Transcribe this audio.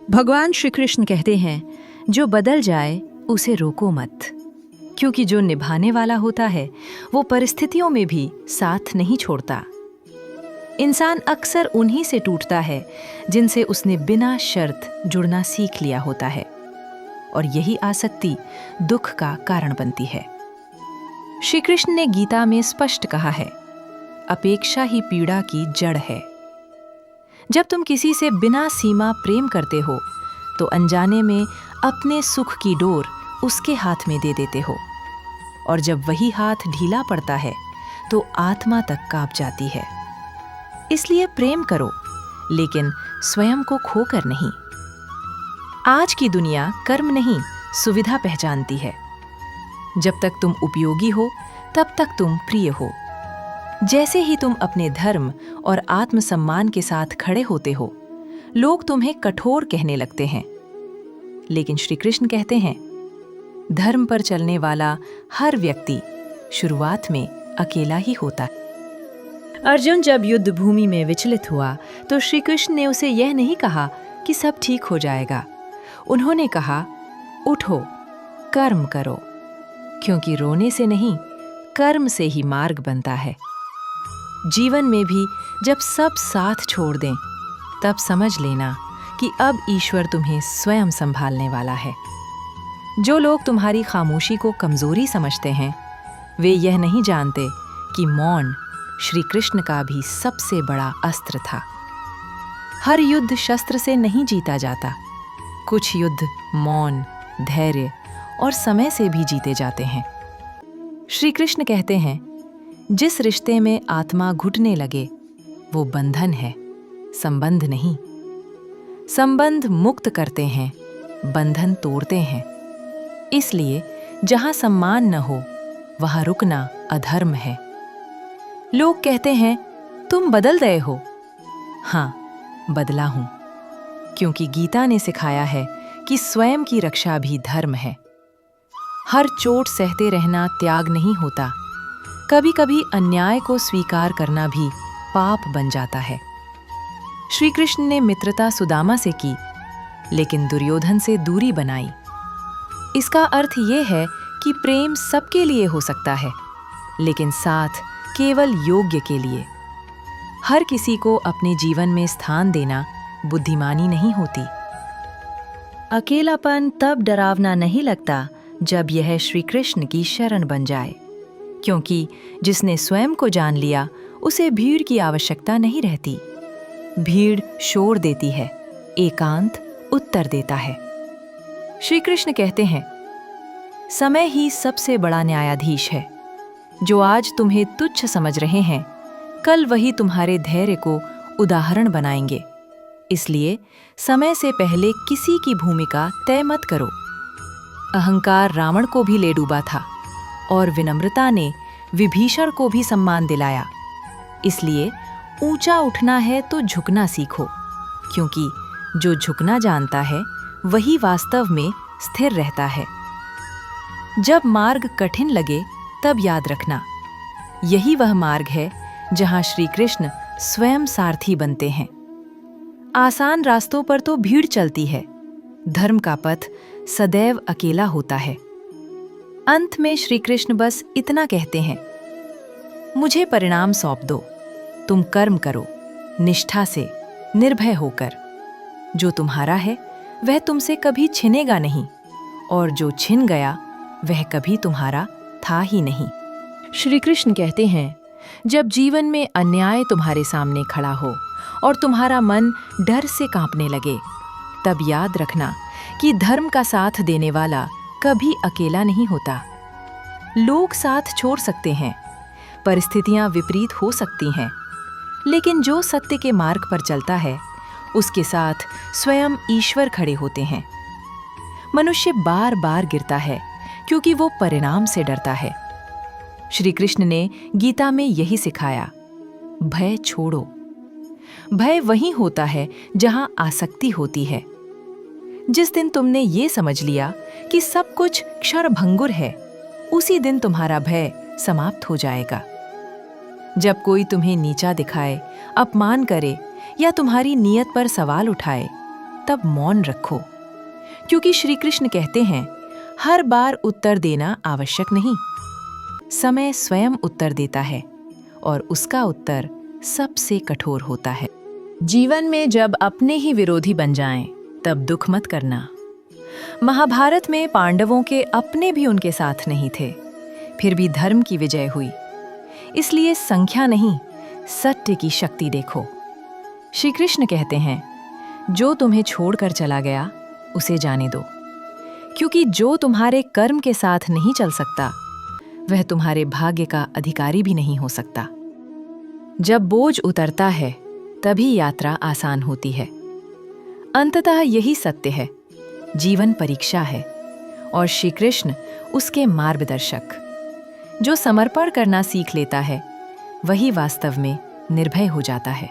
भगवान श्री कृष्ण कहते हैं, जो बदल जाए उसे रोको मत, क्योंकि जो निभाने वाला होता है वो परिस्थितियों में भी साथ नहीं छोड़ता। इंसान अक्सर उन्हीं से टूटता है जिनसे उसने बिना शर्त जुड़ना सीख लिया होता है, और यही आसक्ति दुख का कारण बनती है। श्री कृष्ण ने गीता में स्पष्ट कहा है, अपेक्षा ही पीड़ा की जड़ है। जब तुम किसी से बिना सीमा प्रेम करते हो तो अनजाने में अपने सुख की डोर उसके हाथ में दे देते हो, और जब वही हाथ ढीला पड़ता है तो आत्मा तक कांप जाती है। इसलिए प्रेम करो, लेकिन स्वयं को खोकर नहीं। आज की दुनिया कर्म नहीं, सुविधा पहचानती है। जब तक तुम उपयोगी हो तब तक तुम प्रिय हो। जैसे ही तुम अपने धर्म और आत्मसम्मान के साथ खड़े होते हो, लोग तुम्हें कठोर कहने लगते हैं। लेकिन श्री कृष्ण कहते हैं, धर्म पर चलने वाला हर व्यक्ति शुरुआत में अकेला ही होता है। अर्जुन जब युद्ध भूमि में विचलित हुआ तो श्री कृष्ण ने उसे यह नहीं कहा कि सब ठीक हो जाएगा। उन्होंने कहा, उठो, कर्म करो, क्योंकि रोने से नहीं, कर्म से ही मार्ग बनता है। जीवन में भी जब सब साथ छोड़ दें, तब समझ लेना कि अब ईश्वर तुम्हें स्वयं संभालने वाला है। जो लोग तुम्हारी खामोशी को कमजोरी समझते हैं, वे यह नहीं जानते कि मौन श्री कृष्ण का भी सबसे बड़ा अस्त्र था। हर युद्ध शस्त्र से नहीं जीता जाता। कुछ युद्ध मौन, धैर्य और समय से भी जीते जाते हैं। श्री कृष्ण कहते हैं, जिस रिश्ते में आत्मा घुटने लगे वो बंधन है, संबंध नहीं। संबंध मुक्त करते हैं, बंधन तोड़ते हैं। इसलिए जहां सम्मान न हो वहां रुकना अधर्म है। लोग कहते हैं, तुम बदल गए हो। हाँ, बदला हूं, क्योंकि गीता ने सिखाया है कि स्वयं की रक्षा भी धर्म है। हर चोट सहते रहना त्याग नहीं होता। कभी कभी अन्याय को स्वीकार करना भी पाप बन जाता है। श्री कृष्ण ने मित्रता सुदामा से की, लेकिन दुर्योधन से दूरी बनाई। इसका अर्थ ये है कि प्रेम सबके लिए हो सकता है, लेकिन साथ केवल योग्य के लिए। हर किसी को अपने जीवन में स्थान देना बुद्धिमानी नहीं होती। अकेलापन तब डरावना नहीं लगता जब यह श्री कृष्ण की शरण बन जाए, क्योंकि जिसने स्वयं को जान लिया उसे भीड़ की आवश्यकता नहीं रहती। भीड़ शोर देती है, एकांत उत्तर देता है। श्री कृष्ण कहते हैं, समय ही सबसे बड़ा न्यायाधीश है। जो आज तुम्हें तुच्छ समझ रहे हैं, कल वही तुम्हारे धैर्य को उदाहरण बनाएंगे। इसलिए समय से पहले किसी की भूमिका तय मत करो। अहंकार रावण को भी ले डूबा था, और विनम्रता ने विभीषण को भी सम्मान दिलाया। इसलिए ऊंचा उठना है तो झुकना सीखो, क्योंकि जो झुकना जानता है वही वास्तव में स्थिर रहता है। जब मार्ग कठिन लगे तब याद रखना, यही वह मार्ग है जहां श्री कृष्ण स्वयं सारथी बनते हैं। आसान रास्तों पर तो भीड़ चलती है, धर्म का पथ सदैव अकेला होता है। अंत में श्री कृष्ण बस इतना कहते हैं, मुझे परिणाम सौंप दो, तुम कर्म करो निष्ठा से, निर्भय होकर। जो तुम्हारा है वह तुमसे कभी छिनेगा नहीं, और जो छिन गया वह कभी तुम्हारा था ही नहीं। श्री कृष्ण कहते हैं, जब जीवन में अन्याय तुम्हारे सामने खड़ा हो और तुम्हारा मन डर से कांपने लगे, तब याद रखना कि धर्म का साथ देने वाला कभी अकेला नहीं होता। लोग साथ छोड़ सकते हैं, परिस्थितियां विपरीत हो सकती हैं, लेकिन जो सत्य के मार्ग पर चलता है उसके साथ स्वयं ईश्वर खड़े होते हैं। मनुष्य बार बार गिरता है क्योंकि वो परिणाम से डरता है। श्री कृष्ण ने गीता में यही सिखाया, भय छोड़ो। भय वहीं होता है जहां आसक्ति होती है। जिस दिन तुमने ये समझ लिया कि सब कुछ क्षणभंगुर है, उसी दिन तुम्हारा भय समाप्त हो जाएगा। जब कोई तुम्हें नीचा दिखाए, अपमान करे या तुम्हारी नीयत पर सवाल उठाए, तब मौन रखो, क्योंकि श्री कृष्ण कहते हैं हर बार उत्तर देना आवश्यक नहीं। समय स्वयं उत्तर देता है और उसका उत्तर सबसे कठोर होता है। जीवन में जब अपने ही विरोधी बन जाएं, तब दुख मत करना। महाभारत में पांडवों के अपने भी उनके साथ नहीं थे, फिर भी धर्म की विजय हुई। इसलिए संख्या नहीं, सत्य की शक्ति देखो। श्री कृष्ण कहते हैं, जो तुम्हें छोड़कर चला गया उसे जाने दो, क्योंकि जो तुम्हारे कर्म के साथ नहीं चल सकता, वह तुम्हारे भाग्य का अधिकारी भी नहीं हो सकता। जब बोझ उतरता है, तभी यात्रा आसान होती है। अंततः यही सत्य है, जीवन परीक्षा है और श्री कृष्ण उसके मार्गदर्शक। जो समर्पण करना सीख लेता है, वही वास्तव में निर्भय हो जाता है।